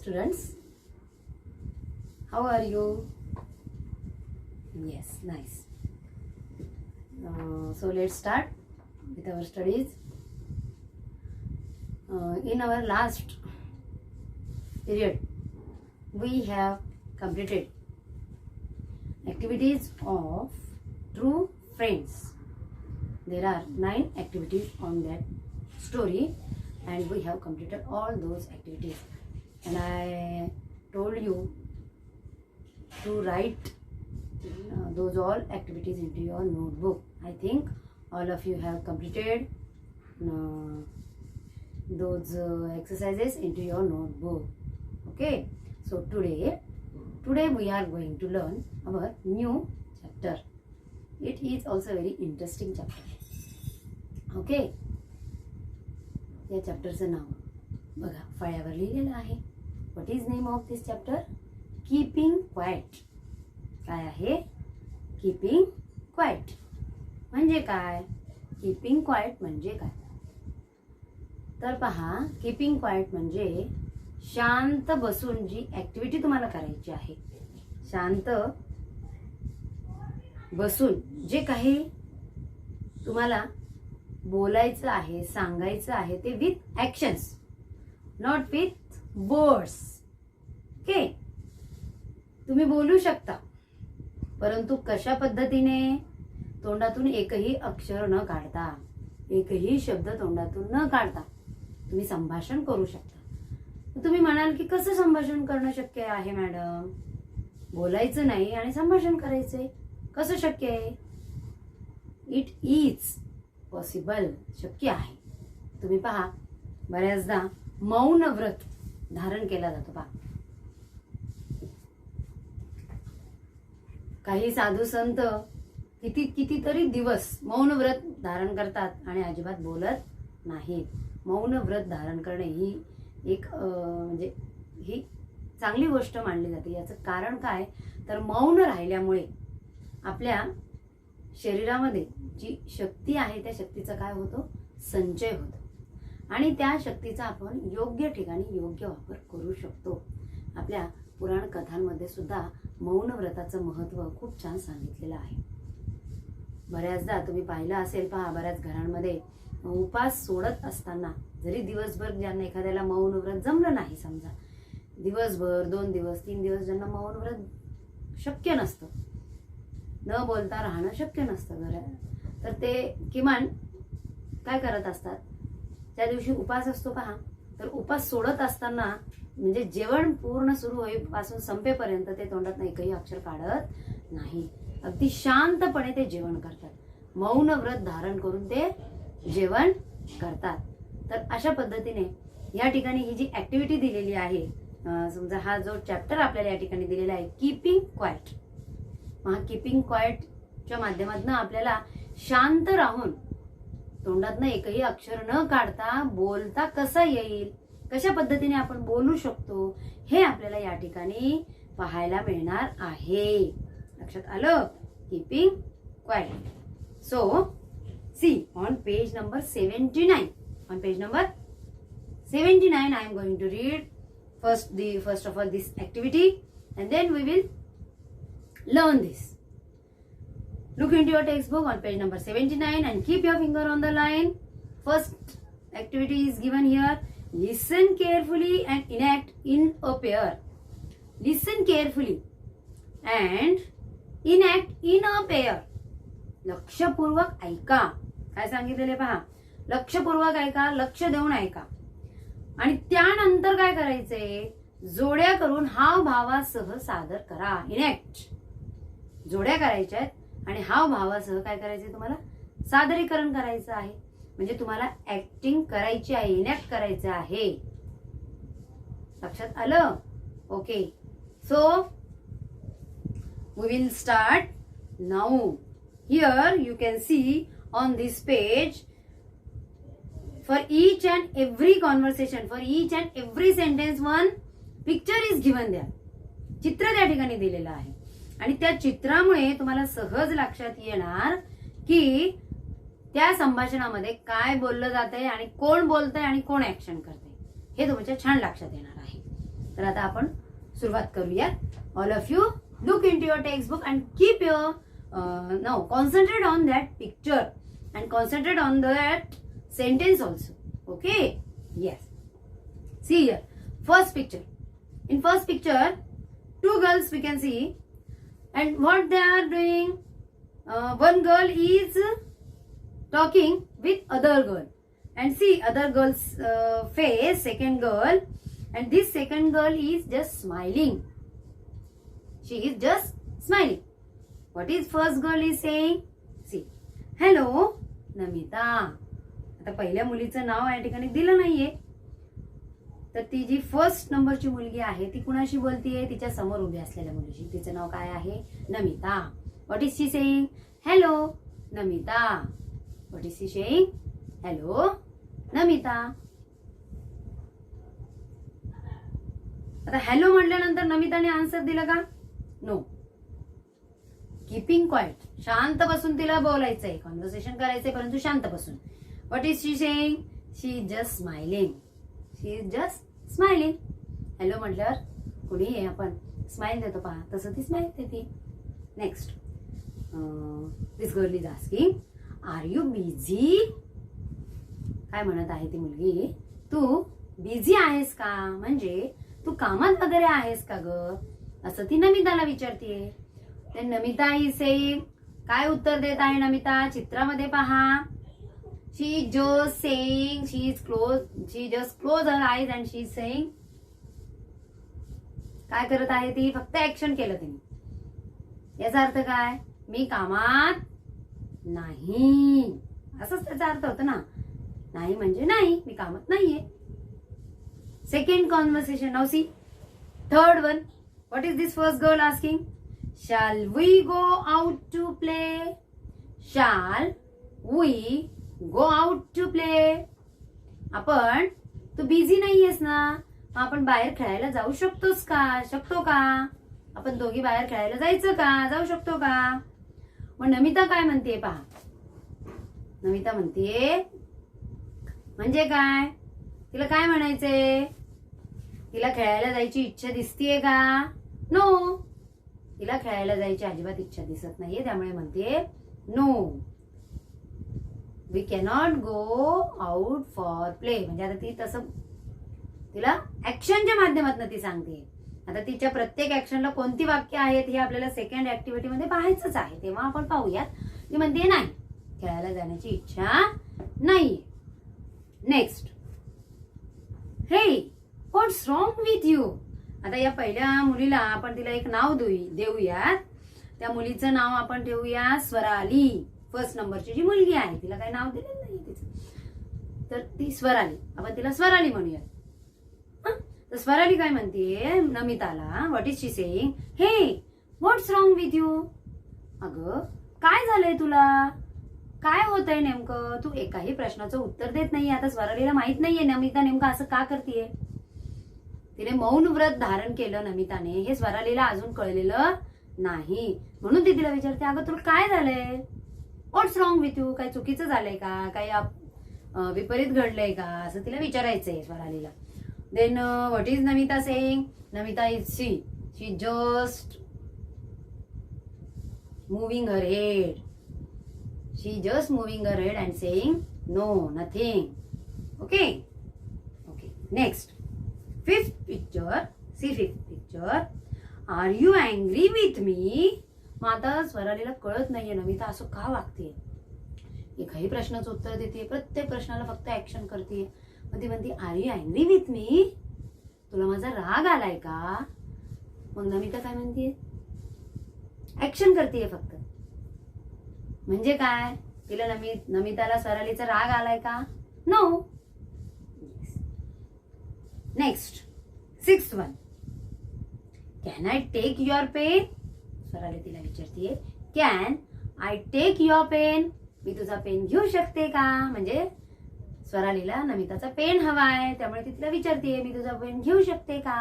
students. How are you? Yes, nice. So let's start with our studies. In our last period, we have completed activities of true friends. There are 9 activities on that story, and we have completed all those activities. And I told you to write those all activities into your notebook. I think all of you have completed those exercises into your notebook. Okay, so today we are going to learn our new chapter. It is also a very interesting chapter. Okay, या चॅप्टरचं नाव बघा फळ्यावर लिहिलेलं आहे. What is name of this chapter? Keeping quiet. काय आहे? Keeping quiet म्हणजे काय? Keeping quiet म्हणजे काय? तर पहा, कीपिंग क्वाइट म्हणजे शांत बसून जी ऍक्टिव्हिटी तुम्हाला करायची आहे, शांत बसून जे काही तुम्हाला बोलायचं आहे, सांगायचं आहे, ते with actions, not with words. Okay, तुम्ही बोलू शकता, परंतु कशा पद्धतीने? तोंडातून एकही अक्षर न काढता, एकही शब्द तोंडातून न काढता तुम्ही संभाषण करू शकता. तुम्ही म्हणाल की कसं संभाषण करणं शक्य आहे मॅडम? बोलायचं नाही आणि संभाषण करायचंय, कसं शक्य आहे? इट इज पॉसिबल, शक्य आहे. तुम्ही पहा, बऱ्याचदा मौन व्रत धारण केला जातो. पहा, काही साधू संत कितीतरी दिवस मौन व्रत धारण करतात आणि अजिबात बोलत नाहीत. मौन व्रत धारण करणे ही एक म्हणजे ही चांगली गोष्ट मानली जाते. याचं कारण काय? तर मौन राहिल्यामुळे आपल्या शरीरामध्ये जी शक्ती आहे त्या शक्तीचा काय होतो? संचय होतो आणि त्या शक्तीचा आपण योग्य ठिकाणी योग्य वापर करू शकतो. आपल्या पुराण कथांमध्ये सुद्धा मौन व्रताचं महत्त्व खूप छान सांगितलेलं आहे. बऱ्याचदा तुम्ही पाहिलं असेल, पहा, बऱ्याच घरांमध्ये उपास सोडत असताना जरी दिवसभर ज्यांना एखाद्याला मौन व्रत जमलं नाही, समजा दिवसभर 2 दिवस 3 दिवस ज्यांना मौन व्रत शक्य नसतं, न बोलता राहणं शक्य नसतं घरात, तर ते किमान काय करत असतात? त्या दिवशी उपास असतो पहा, तर उपास सोडत असताना म्हणजे जेवण पूर्ण सुरू होईपासून संपेपर्यंत ते तोंडात एकही अक्षर काढत नाही. अगदी शांतपणे ते जेवण करतात. मौन व्रत धारण करून ते जेवण करतात. तर अशा पद्धतीने या ठिकाणी ही जी ऍक्टिव्हिटी दिलेली आहे, समजा हा जो चॅप्टर आपल्याला या ठिकाणी दिलेला आहे, कीपिंग क्वाइट, कीपिंग क्वाइटच्या माध्यमातून आपल्याला शांत राहून तोंडातनं एकही अक्षर न काढता बोलता कसं येईल, कशा पद्धतीने आपण बोलू शकतो, हे आपल्याला या ठिकाणी पाहायला मिळणार आहे. लक्षात आलं? Keeping quiet. So see on page number 79. On page number 79, I am going to read first of all this activity, and then we will learn this. Look into your textbook on page number 79 and keep your finger on the line. First activity is given here. Listen carefully and enact in a pair. Listen carefully and enact in a pair. लक्षपूर्वक ऐका. काय सांगितलेले पहा, लक्षपूर्वक ऐका, लक्ष देऊन ऐका आणि त्यानंतर काय करायचंय? जोड्या करून हावभावासह सादर करा. इनॅक्ट, जोड्या करायच्या आहेत आणि हावभावासह काय करायचंय? तुम्हाला सादरीकरण करायचं आहे. म्हणजे तुम्हाला ऍक्टिंग करायची आहे, इनॅक्ट करायचं आहे. लक्षात आलं? Okay, so we will start now. Here you can see on this page, for each and every conversation, for each and every sentence, one picture is given there. चित्र त्या ठिकाणी दिलेलं आहे आणि त्या चित्रामुळे तुम्हाला सहज लक्षात येणार की त्या संभाषणामध्ये काय बोललं जातंय आणि कोण बोलतंय आणि कोण ऍक्शन करतंय, हे तुमच्या छान लक्षात येणार आहे. तर आता आपण सुरुवात करूया. All of you look in to your text book and keep your now concentrate on that picture and concentrate on that sentence also. Okay, yes. See here, first picture. In first picture, two girls we can see, and what they are doing, one girl is talking with other girl, and see other girl's face, second girl, and this second girl is just smiling. She is just smiling. What is first girl is saying? See, hello Namita. आता पहिल्या मुलीचं नाव या ठिकाणी दिलं नाहीये, तर ती जी first नंबरची मुलगी आहे ती कुणाशी बोलतीये? तिच्या समोर उभी असलेल्या मुलीशी. तिचं नाव काय आहे? Namita. What is she saying? Hello Namita. What is she saying? Hello Namita. आता हॅलो म्हटल्यानंतर नमिताने आन्सर दिला का? नो. कीपिंग क्वाइट, शांत बसून तिला बोलायचंय, कॉन्व्हर्सेशन करायचंय, परंतु शांत बसून. What is she saying? She is just smiling. She is just smiling. Hello म्हटल्यावर कुणीही आपण स्माइल देतो पहा, तसं ती स्माइल देते. Next, this girl is asking, are you busy? काय म्हणत आहे ती मुलगी? तू बिझी आहेस का? म्हणजे तू कामात वगैरे आहेस का ग? असं ती नमिताला विचारतीये. तर नमिता इज सेइंग, काय उत्तर देत आहे नमिता? चित्रामध्ये पहा. She is just saying, she just close her eyes and she is saying, काय करत आहे ती? फक्त ऍक्शन केलं तिने. याचा अर्थ काय? मी कामात नाही, असंच त्याचा अर्थ होतो ना. नाही म्हणजे नाही, मी कामात नाहीये. Second conversation. Now see third one. What is this first girl asking? Shall we go out to play? Shall we go out to play. आपण, तू बिझी नाहीयेस ना, आपण बाहेर खेळायला जाऊ शकतोस का? शकतो का? आपण दोघी बाहेर खेळायला जायचं का? जाऊ शकतो का? मग नमिता काय म्हणते पहा. नमिता म्हणते म्हणजे काय? तिला काय म्हणायचंय? तिला खेळायला जायची इच्छा दिसतीये का? नो. तिला खेळायला जायची अजिबात इच्छा दिसत नाहीये, त्यामुळे म्हणते no. We cannot go out for play. म्हणजे आता ती तसं तिला ऍक्शनच्या माध्यमातून ती सांगते. आता तिच्या प्रत्येक ऍक्शनला कोणती वाक्य आहेत हे आपल्याला सेकंड ऍक्टिव्हिटी मध्ये पाहायचंच आहे, तेव्हा आपण पाहूयात. ती म्हणते नाही, खेळायला जाण्याची इच्छा नाहीये. नेक्स्ट, हे व्हॉट्स रॉंग विथ यू? आता या पहिल्या मुलीला आपण तिला एक नाव देऊयात. त्या मुलीचं नाव आपण ठेवूया स्वराली. फर्स्ट नंबरची जी मुलगी आहे तिला काही नाव दिलेलं नाही तिचं, तर ती स्वराली. आपण तिला स्वराली म्हणूया. तर स्वराली काय म्हणते नमिताला? What is she saying? हे व्हॉट्स रॉंग विथ यू? अगं काय झालंय तुला? काय होतंय नेमकं? तू एकाही प्रश्नाचं उत्तर देत नाही. आता स्वरालीला माहित नाहीये नमिता नेमकं असं का करतेय. तिने मौन व्रत धारण केलं नमिताने, हे स्वरालीला अजून कळलेलं नाही. म्हणून ती तिला विचारते, अगं तुला काय झालंय? व्हॉट्स रॉंग विथ यू? काही चुकीचं झालंय का? काही विपरीत घडलंय का? असं तिला विचारायचंय स्वरालीला. Then what is Namita saying? Namita is she just moving her head. She just moving her head and saying no, nothing. Okay okay. Next, fifth picture. See fifth picture. Are you angry with me? मग आता स्वरालीला कळत नाहीये नमिता असं का वागते. एकाही प्रश्नाचं उत्तर देते, प्रत्येक प्रश्नाला फक्त ऍक्शन करते. मग ती म्हणते, are you angry with me? तुला माझा राग आलाय का? मग नमिता काय म्हणते? ऍक्शन करते फक्त. म्हणजे काय? तिला नमिताला स्वरालीचा राग आलाय का? No. Next, sixth one. Can I take your pen? Swarali तिला विचारतीये, can I take your pen? मी तुझा पेन घेऊ शकते का? म्हणजे स्वरालीला नमिताचा पेन हवाय, त्यामुळे ती तिला विचारतीये, मी तुझा पेन घेऊ शकते का?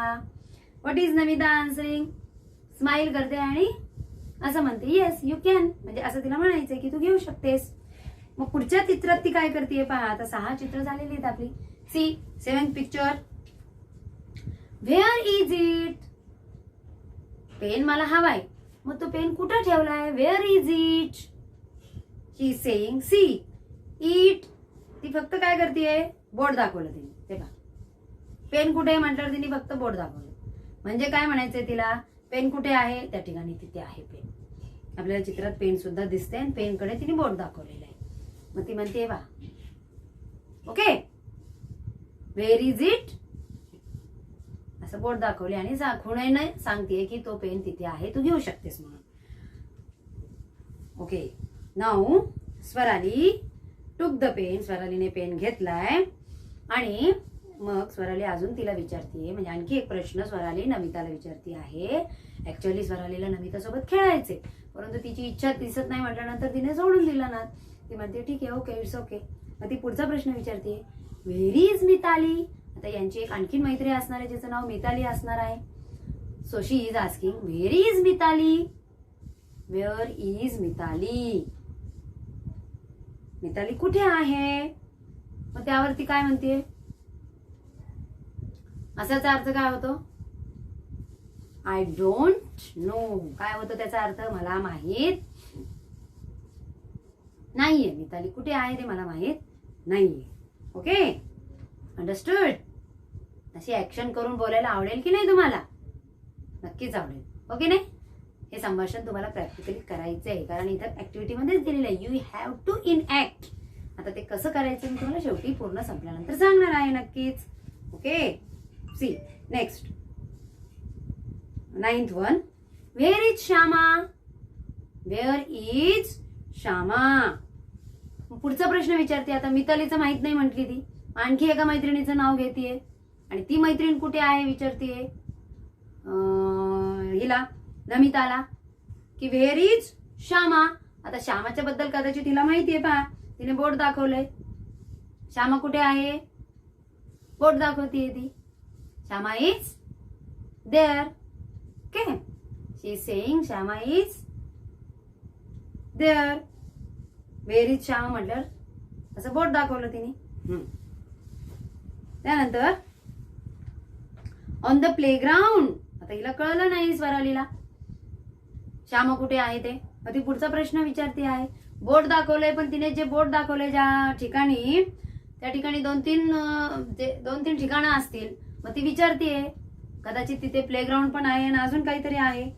What is Namita answering? Smile करते आणि असं म्हणते, येस यू कॅन. म्हणजे असं तिला म्हणायचंय की तू घेऊ शकतेस. मग पुढच्या चित्रात ती काय करते पहा. आता 6 चित्र झालेली आहेत आपली. See seventh picture. Where is it? Pen मला हवाय, मग तो पेन कुठं ठेवलाय? Where is it? She is saying see it. ती फक्त काय करतेय? बोर्ड दाखवलं तिने. ते पहा, पेन कुठे आहे म्हटल्यावर तिने फक्त बोर्ड दाखवलं. म्हणजे काय म्हणायचंय तिला? पेन कुठे आहे? त्या ठिकाणी तिथे आहे पेन. आपल्याला चित्रात पेन सुद्धा दिसते आणि पेनकडे तिने बोर्ड दाखवलेलं आहे. मग ती म्हणते वा, ओके, व्हेअर इज इट? असं बोर्ड दाखवले आणि खुणेने सांगते की तो पेन तिथे आहे, तू घेऊ शकतेस म्हणून. Okay, now Swarali took the pen. स्वरालीने pen घेतलाय आणि मग स्वराली अजून तिला विचारतीये, म्हणजे आणखी एक प्रश्न स्वराली नमिताला विचारती आहे. ऍक्च्युअली स्वरालीला नमितासोबत खेळायचे, परंतु तिची इच्छा दिसत नाही म्हटल्यानंतर तिने सोडून दिलं ना. ती म्हणते ठीक आहे, ओके, इट्स ओके. मग ती पुढचा प्रश्न विचारते, व्हेअर इज मिताली? आता यांची एक आणखी मैत्री असणार आहे ज्याचं नाव मिताली असणार आहे. So she is asking where is Mitali? Where is Mitali? Mitali कुठे आहे? मग त्यावरती काय म्हणते? असाचा अर्थ काय होतो? I don't know. काय होतं त्याचा अर्थ? मला माहित नाहीये. मिताली कुठे आहे ते मला माहित नाहीये. Okay, understood? अशी ऍक्शन करून बोलायला आवडेल की नाही तुम्हाला? नक्कीच आवडेल. ओके नाही? हे संभाषण तुम्हाला प्रॅक्टिकली करायचं आहे, कारण इथं ऍक्टिव्हिटी मध्येच दिलेलं आहे, यू हॅव टू इनॅक्ट. आता ते कसं करायचं मी तुम्हाला शेवटी पूर्ण संपल्यानंतर सांगणार आहे नक्कीच. Okay, see next 9th one. Where is Shyama? Where is Shyama? पुढचा प्रश्न विचारते. आता मितालीचं माहित नाही म्हटली ती, आणखी एका मैत्रिणीचं नाव घेतीये आणि ती मैत्रीण कुठे आहे विचारतीये हिला नमिताला की व्हेअर इज श्यामा. आता श्यामाच्या बद्दल कदाचित तिला माहितीये, पहा तिने बोर्ड दाखवलंय. श्यामा कुठे आहे? बोर्ड दाखवतीये ती. Shyama is there. Okay, she is saying Shyama is there. Where is Shyama म्हटल्यावर असं बोर्ड दाखवलं तिने. त्यानंतर ऑन द प्लेग्राऊंड. आता हिला कळलं नाही स्वरालीला श्यामा कुठे आहे ते. मग ती पुढचा प्रश्न विचारते आहे. बोर्ड दाखवलंय, पण तिने जे बोर्ड दाखवलंय ज्या ठिकाणी, त्या ठिकाणी दोन तीन ठिकाणं असतील. मग ती विचारतीये, कदाचित तिथे प्लेग्राऊंड पण आहे आणि अजून काहीतरी आहे,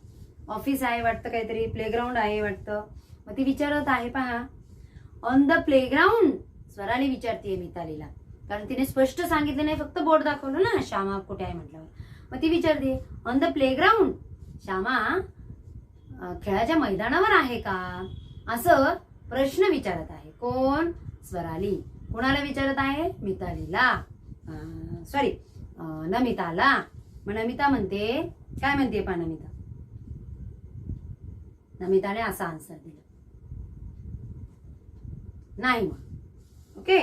ऑफिस आहे वाटतं, काहीतरी प्लेग्राऊंड आहे वाटतं. मग ती विचारत आहे, पहा ऑन द प्लेग्राऊंड. स्वराली विचारतीये मितालीला, कारण तिने स्पष्ट सांगितलं नाही, फक्त बोर्ड दाखवलं ना श्यामा कुठे आहे म्हटल्यावर. मग ती विचारते ऑन द प्लेग्राऊंड, श्यामा खेळाच्या मैदानावर आहे का? असं प्रश्न विचारत आहे. कोण? स्वराली. कोणाला विचारत आहे? मितालीला, सॉरी नमिताला. मग नमिता म्हणते, काय म्हणते पहा नमिता? नमिताने असा आन्सर दिला नाही. मग ओके,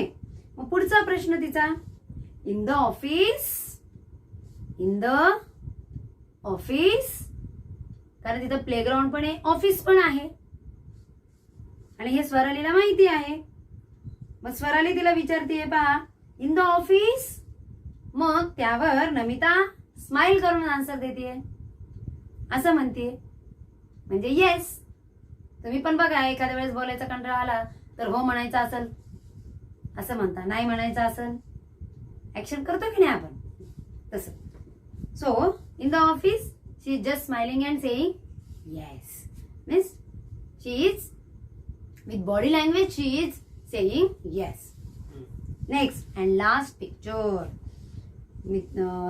मग पुढचा प्रश्न तिचा in the office. In the office, कारण तिथं प्लेग्राऊंड पण आहे, ऑफिस पण आहे आणि हे स्वरालीला माहिती आहे. मग स्वराली तिला विचारतीये, पहा इन द ऑफिस. मग त्यावर नमिता स्माइल करून आन्सर देते, असं म्हणते, म्हणजे येस. तुम्ही पण बघा, एखाद्या वेळेस बोलायचा कंटाळा आला तर हो म्हणायचं असेल असं म्हणता, नाही म्हणायचं असेल ऍक्शन करतो की नाही आपण तसं. So in the office she is just smiling and saying yes. Means she is with body language she is saying yes. Next and last picture.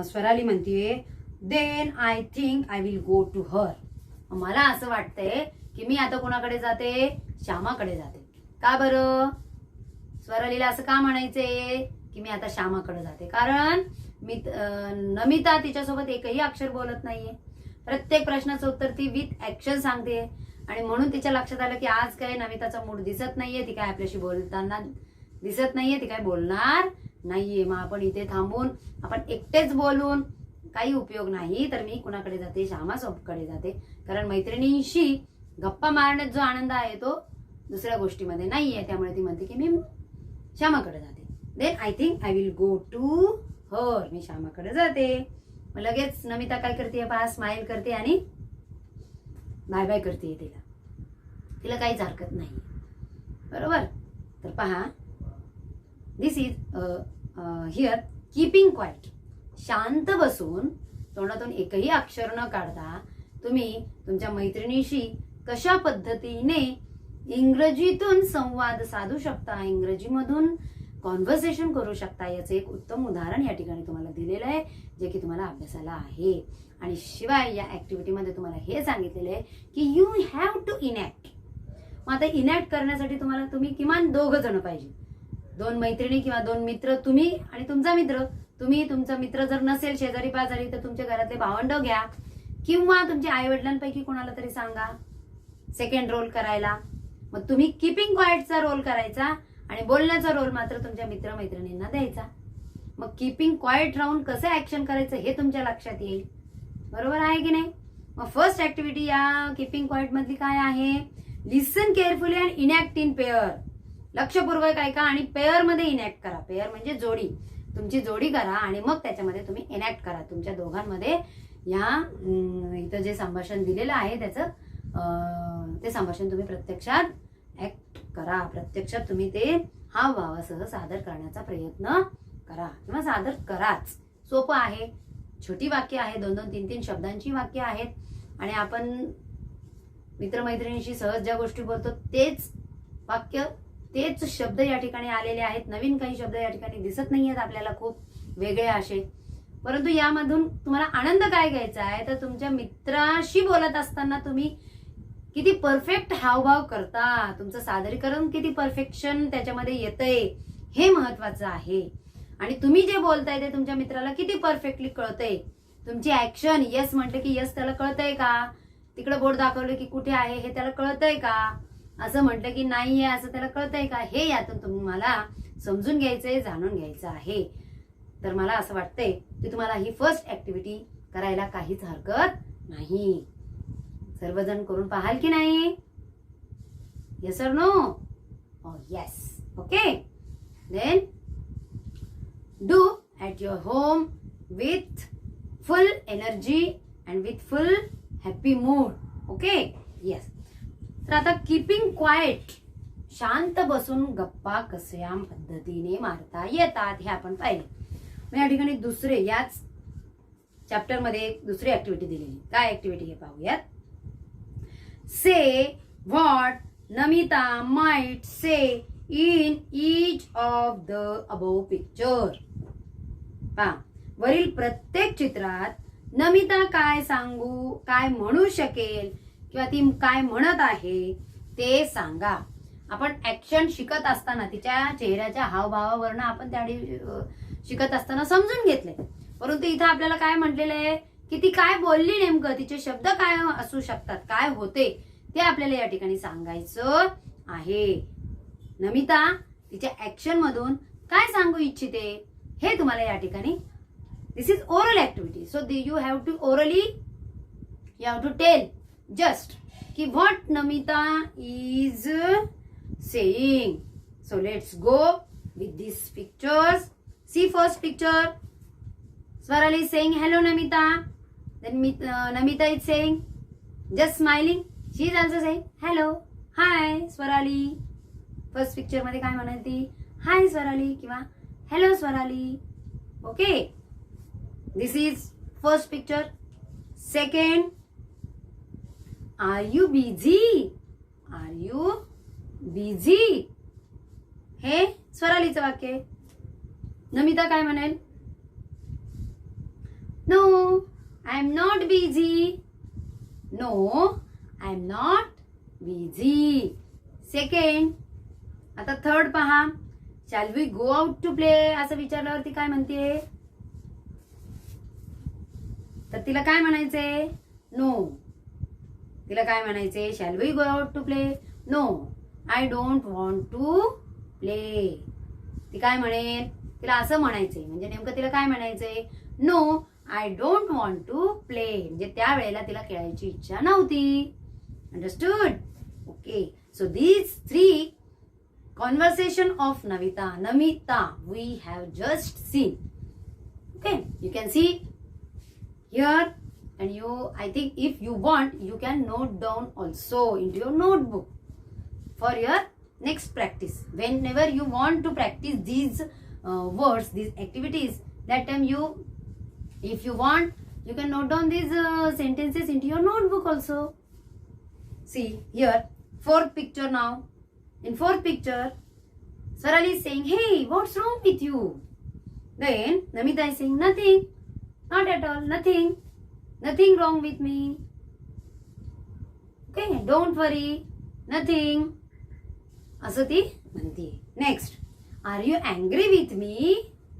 Swarali म्हणतीये then I think I will go to her. मला असं वाटतंय की मी आता कोणाकडे जाते? श्यामाकडे जाते. का बरं? स्वरालीला असं का म्हणायचंय की मी आता श्यामाकडे जाते? कारण नमिता तिच्यासोबत एकही अक्षर बोलत नाहीये. प्रत्येक प्रश्नाचं उत्तर ती विथ ऍक्शन सांगते आणि म्हणून तिच्या लक्षात आलं की आज काय नमिताचा मूड दिसत नाहीये, ती काय आपल्याशी बोलताना दिसत नाहीये, ती काय बोलणार नाहीये. मग आपण इथे थांबून आपण एकटेच बोलून काही उपयोग नाही, तर मी कुणाकडे जाते? श्यामासोबतकडे जाते. कारण मैत्रिणींशी गप्पा मारण्यात जो आनंद आहे तो दुसऱ्या गोष्टीमध्ये नाहीये. त्यामुळे ती म्हणते की मी श्यामाकडे जाते. Then I think I will go to her. मी श्यामाकडे जाते. मग लगेच नमिता काय करते पहा, स्माइल करते आणि बाय बाय करते. तिला काहीच हरकत नाही, बरोबर. तर पहा, दिस इज हिअर कीपिंग क्वाइट. शांत बसून तोंडातून एकही अक्षर न काढता तुम्ही तुमच्या मैत्रिणीशी कशा पद्धतीने इंग्रजीतून संवाद साधू शकता, इंग्रजीमधून कॉन्व्हर्सेशन करू शकता, याचं एक उत्तम उदाहरण या ठिकाणी तुम्हाला दिलेलं आहे, जे की तुम्हाला अभ्यासाला आहे. आणि शिवाय या ऍक्टिव्हिटीमध्ये तुम्हाला हे सांगितलेलं आहे की यू हॅव टू इनॅक्ट. मग आता इनॅक्ट करण्यासाठी तुम्ही किमान 2 जण पाहिजे. 2 मैत्रिणी किंवा 2 मित्र, तुम्ही आणि तुमचा मित्र. तुमचा मित्र जर नसेल शेजारी पाजारी तर तुमच्या घरातले भावंड घ्या, किंवा तुमच्या आई वडिलांपैकी कोणाला तरी सांगा सेकंड रोल करायला. मग तुम्ही कीपिंग क्वाइटचा रोल करायचा आणि बोलण्याचा रोल मात्र तुमच्या मित्र मैत्रिणींना द्यायचा. मग कीपिंग क्वाइट राहून कसं ऍक्शन करायचं हे तुमच्या लक्षात येईल, बरोबर आहे की नाही. मग फर्स्ट ऍक्टिव्हिटी या कीपिंग क्वाइट मधली काय आहे, listen carefully and enact in pair. लक्षपूर्वक ऐका आणि पेअर मध्ये इनॅक्ट करा. पेअर म्हणजे जोडी, तुमची जोडी करा आणि मग त्याच्यामध्ये तुम्ही इनॅक्ट करा. तुमच्या दोघांमध्ये या इथं जे संभाषण दिलेलं आहे त्याचं ते संभाषण तुम्ही प्रत्यक्षात ऍक्ट करा. प्रत्यक्षात तुम्ही ते हावभावासह सादर करण्याचा प्रयत्न करा किंवा सादर कराच. सोपं आहे, छोटी वाक्य आहे, 2-2, 3-3 शब्दांची वाक्य आहेत आणि आपण मित्रमैत्रिणीशी सहज ज्या गोष्टी बोलतो तेच वाक्य, तेच शब्द या ठिकाणी आलेले आहेत. नवीन काही शब्द या ठिकाणी दिसत नाहीयेत आपल्याला खूप वेगळे असे. परंतु यामधून तुम्हाला आनंद काय घ्यायचा आहे तर तुमच्या मित्राशी बोलत असताना तुम्ही किती परफेक्ट हावभाव करता, तुमचं सादरीकरण किती परफेक्शन त्याच्यामध्ये येतंय हे महत्वाचं आहे. आणि तुम्ही जे बोलताय ते तुमच्या मित्राला किती परफेक्टली कळतंय. तुमची ऍक्शन, यस म्हटलं की यस त्याला कळतंय का, तिकडे बोट दाखवलं की कुठे आहे हे त्याला कळतंय का, असं म्हटलं की नाहीये असं त्याला कळतंय का, हे यातून तुम्हाला समजून घ्यायचंय, जाणून घ्यायचं आहे. तर मला असं वाटतंय की तुम्हाला ही फर्स्ट ऍक्टिव्हिटी करायला काहीच हरकत नाही. सर्वजण करून पाहाल की नाही, yes or no. Yes, okay. Then do at your home with full energy and with full happy mood. Okay, yes. तर आता कीपिंग क्वाइट, शांत बसून गप्पा कशा पद्धतीने मारता येतात हे आपण पाहिले. मग या ठिकाणी दुसरे, याच चॅप्टर मध्ये दुसरी ऍक्टिव्हिटी दिलेली. काय ऍक्टिव्हिटी हे पाहूयात. से what Namita might say in each of the above picture. पहा, वरील प्रत्येक चित्रात नमिता काय म्हणू शकेल किंवा ती काय म्हणत आहे ते सांगा. आपण ऍक्शन शिकत असताना तिच्या चेहऱ्याच्या हावभावावरनं आपण त्या शिकत असताना समजून घेतले. परंतु इथं आपल्याला काय म्हटलेलं आहे की ती काय बोलली, नेमकं तिचे शब्द काय असू शकतात, काय होते ते आपल्याला या ठिकाणी सांगायचं आहे. नमिता तिच्या ऍक्शन मधून काय सांगू इच्छिते हे तुम्हाला या ठिकाणी, this is oral activity. So you have to orally, you have to tell just की what Namita is saying. So let's go with this pictures. See first picture. Swarali is saying hello Namita. Then Namita is saying, just smiling. She is also saying hello, hi Swarali. First picture मध्ये काय म्हणाल ती, hi Swarali किंवा hello Swarali. Okay. This is first picture. Second, are you busy? Are you busy? हे स्वरालीचं वाक्य आहे. नमिता काय म्हणेल, no I am not busy. No I am not busy. Second, आता थर्ड पहा. Shall we go out to play असं विचारल्यावरती काय म्हणते, तर तिला काय म्हणायचंय, नो. तिला काय म्हणायचंय, shall we go out to play. No I don't want to play. ती काय म्हणेल, तिला असं म्हणायचंय, म्हणजे नेमकं तिला काय म्हणायचंय, no I don't want to play. म्हणजे त्यावेळेला तिला खेळायची इच्छा नव्हती. Understood. Okay. So these 3 conversation of Namita we have just seen. Okay, you can see here, and I think if you want, you can note down also into your notebook for your next practice. Whenever you want to practice these words, these activities, that time if you want, you can note down these sentences into your notebook also. See here, fourth picture now. In fourth picture, Swarali is saying, hey, what's wrong with you? Then Namita is saying, nothing, not at all, nothing wrong with me. Okay, don't worry, nothing. असं ती म्हणते. Next, are you angry with me?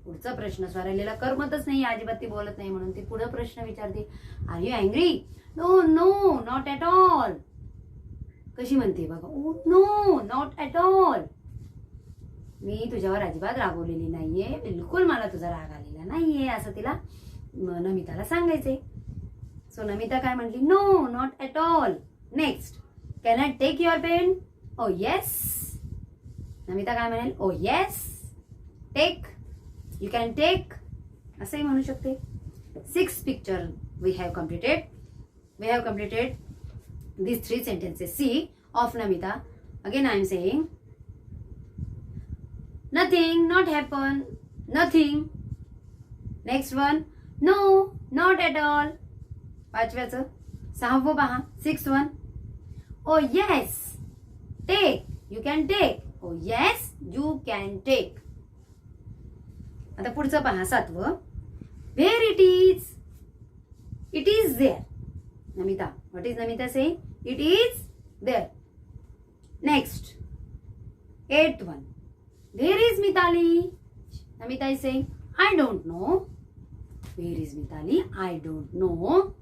पुढचा प्रश्न स्वरालीला करमतच नाही, अजिबात ती बोलत नाही म्हणून ती पुढे प्रश्न विचारते, are you angry? No no not at all. कशी म्हणते बघा, oh no not at all. मी तुझ्यावर अजिबात रागवलेली नाहीये, बिलकुल मला तुझा राग आलेला नाहीये, असं तिला नमिताला सांगायचंय. सो नमिता काय म्हटली, no not at all. Next, can I take your pen? Oh yes. Namita काय म्हणेल, oh yes, take, you can take, असंही म्हणू शकते. Six picture we have completed these three sentences. See, of Namita, again I am saying, nothing, not happen, nothing. Next one, no, not at all. पाचव्याचं, सहावं पहा, sixth one, oh yes, take, you can take, oh yes, you can take. आता पुढचं पहा, सातवं, where it is there. Namita, what is Namita saying? It is there. Next, eighth one, where is Mitali? Namita is saying, I don't know. Where is Mitali? I don't know.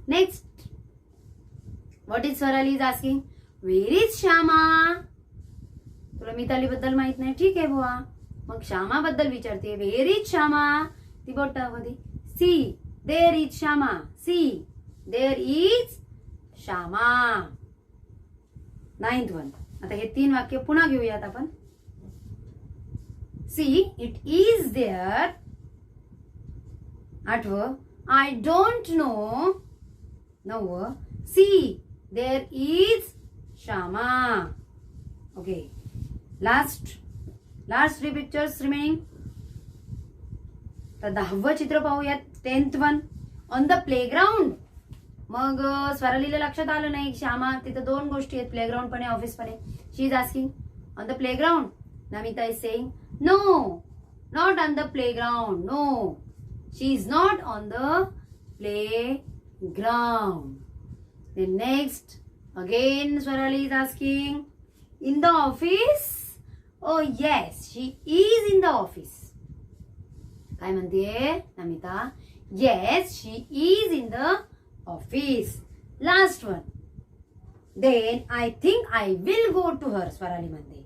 Next, what is Swarali is asking? Where is Shama? तुला मिताली बद्दल माहित नाही, ठीक आहे बुवा. मग श्यामा बद्दल विचारते, where is Shama? ती बोटामध्ये, see, there is Shama. See, there is Shama. Ninth one. आता हे तीन वाक्य पुन्हा घेऊयात आपण. See, it is there. आठवं, I don't know. नववं, see, there is Shama. Okay. Last three pictures remaining. तर 10वं चित्र पाहूयात. 10th one, on the playground. मग स्वरालीला लक्षात आलं नाही, श्यामा तिथं दोन गोष्टी आहेत, प्लेग्राऊंड पण आहे, ऑफिस पण आहे. She is asking, on the playground. Namita is saying, no not on the playground. No, she is not on the playground. Then next, again Swarali is asking, in the office? Oh yes, she is in the office. काय म्हणते Namita? Yes, she is in the office. Last one. Then I think I will go to her. Swarali म्हणते,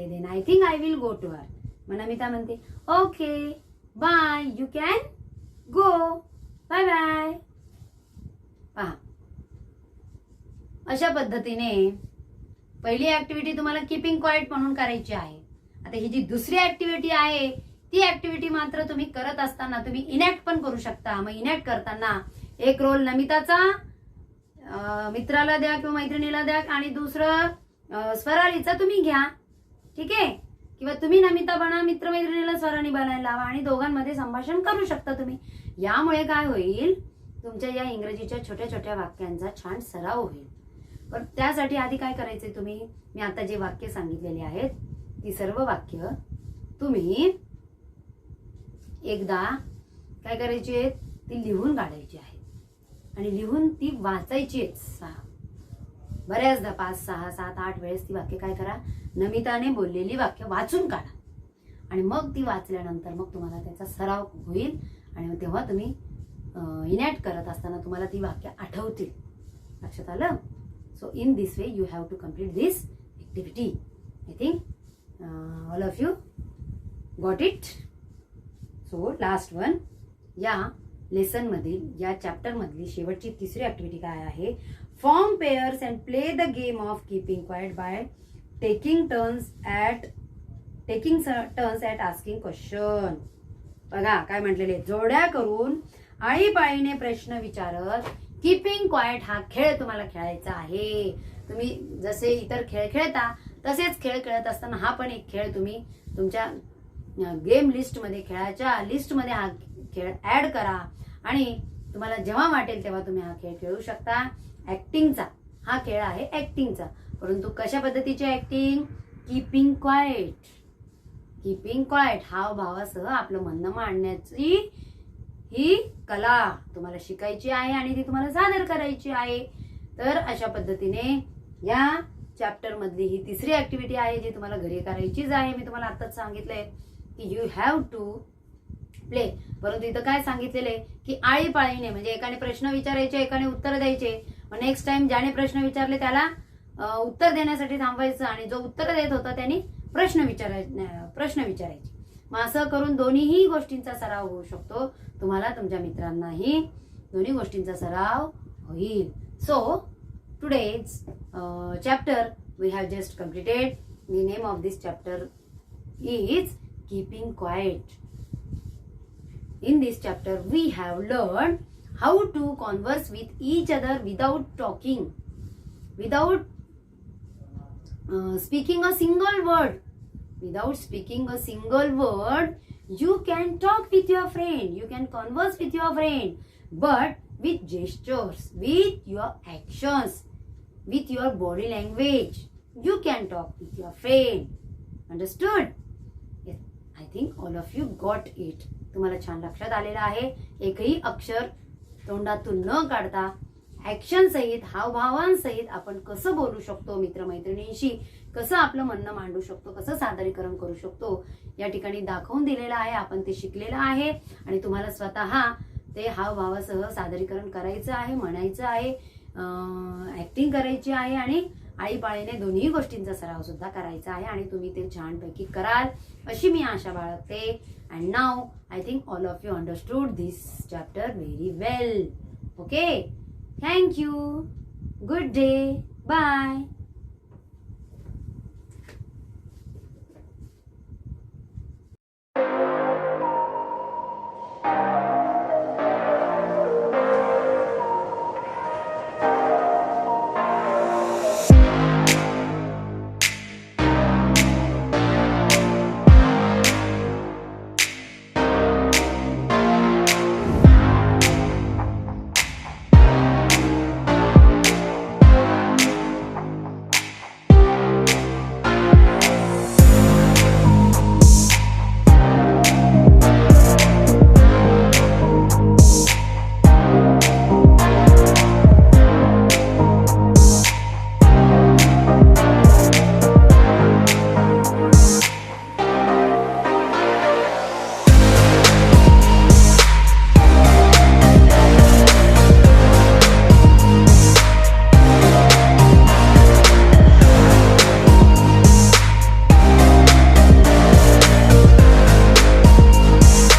then I think I will go to her. मग नमिता म्हणते, okay, bye, you can go. Bye bye. पहा, अशा पद्धतीने पहिली activity तुम्हाला keeping quiet म्हणून करायची आहे. आता ही जी दुसरी ऍक्टिव्हिटी आहे, ती ऍक्टिव्हिटी मात्र तुम्ही करत असताना तुम्ही इनॅक्ट पण करू शकता. मग इनॅक्ट करताना एक रोल नमिताचा मित्राला द्या किंवा मैत्रिणीला द्या, आणि दुसरं स्वरालीचा तुम्ही घ्या, ठीक आहे. किंवा तुम्ही नमिता बना, मित्रमैत्रिणीला स्वराली बनायला लावा, आणि दोघांमध्ये संभाषण करू शकता तुम्ही. यामुळे काय होईल, तुमच्या या इंग्रजीच्या छोट्या छोट्या वाक्यांचा छान सराव होईल. पण त्यासाठी आधी काय करायचंय, तुम्ही मी आता जे वाक्य सांगितलेले आहेत ती सर्व वाक्य तुम्ही एकदा काय करायची आहेत, ती लिहून काढायची आहेत, आणि लिहून ती वाचायची आहेत. बऱ्याचदा 5, 6, 7, 8 वेळेस ती वाक्य काय करा, नमिताने बोललेली वाक्य वाचून काढा, आणि मग ती वाचल्यानंतर मग तुम्हाला त्याचा सराव होईल, आणि मग तेव्हा तुम्ही इनॅक्ट करत असताना तुम्हाला ती वाक्य आठवतील. लक्षात आलं? So in this way you have to complete this activity. I think all of you got it. So last one, या लेसन मधील, या चॅप्टर मधली शेवटची तिसरी ऍक्टिव्हिटी काय आहे, form pairs and play the game of keeping quiet by taking turns at asking question. बघा काय म्हटलेले, जोड्या करून आळीपाळीने प्रश्न विचारत कीपिंग क्वाइट हा खेळ तुम्हाला खेळायचा आहे. तुम्ही जसे इतर खेळ खेळता तसेच खेळ खेळत असताना हा पण एक खेळ तुम्ही तुमच्या गेम लिस्टमध्ये, खेळाच्या लिस्टमध्ये हा खेळ ऍड करा आणि तुम्हाला जेव्हा वाटेल तेव्हा तुम्ही हा खेळ खेळू शकता. ऍक्टिंगचा हा खेळ आहे, ऍक्टिंगचा. परंतु कशा पद्धतीची acting? Keeping quiet. Keeping quiet हावभावासह आपलं म्हणणं मांडण्याची ही कला तुम्हाला शिकायची आहे आणि ती तुम्हाला सादर करायची आहे. तर अशा पद्धतीने या चॅप्टर मधली ही तिसरी ऍक्टिव्हिटी आहे जी तुम्हाला घरी करायचीच आहे. मी तुम्हाला आताच सांगितलंय की यू हॅव टू प्ले. परंतु इथं काय सांगितलेले की आळीपाळीने, म्हणजे एकाने प्रश्न विचारायचे, एकाने उत्तर द्यायचे. मग नेक्स्ट टाइम ज्याने प्रश्न विचारले त्याला उत्तर देण्यासाठी थांबायचं आणि जो उत्तर देत होता त्यांनी प्रश्न विचारायचे. मग असं करून दोन्हीही गोष्टींचा सराव होऊ शकतो. तुम्हाला तुमच्या मित्रांनाही दोन्ही गोष्टींचा सराव होईल. So today's chapter we have just completed. The name of this chapter is keeping quiet. In this chapter we have learned how to converse with each other without talking, without speaking a single word. Without speaking a single word, you can talk with your friend, you can converse with your friend, but with gestures, with your actions, with your body language, you can talk with your friend. Understood? Yes, I think all of you got it. तुम्हाला छान लक्षात आलेलं आहे. एकही अक्षर तोंडातून न काढता ऍक्शन सहित, हावभावांसहित आपण कसं बोलू शकतो, मित्रमैत्रिणींशी कसं आपलं म्हणणं मांडू शकतो, कसं सादरीकरण करू शकतो, या ठिकाणी दाखवून दिलेलं आहे. आपण ते शिकलेलं आहे आणि तुम्हाला स्वतः ते हावभावासह सादरीकरण करायचं आहे, म्हणायचं आहे, ऍक्टिंग करायची आहे आणि आळीपाळीने दोन्ही गोष्टींचा सराव सुद्धा करायचा आहे आणि तुम्ही ते छानपैकी कराल अशी मी आशा बाळगते. And now I think all of you understood this chapter very well. Okay, thank you. Good day. Bye.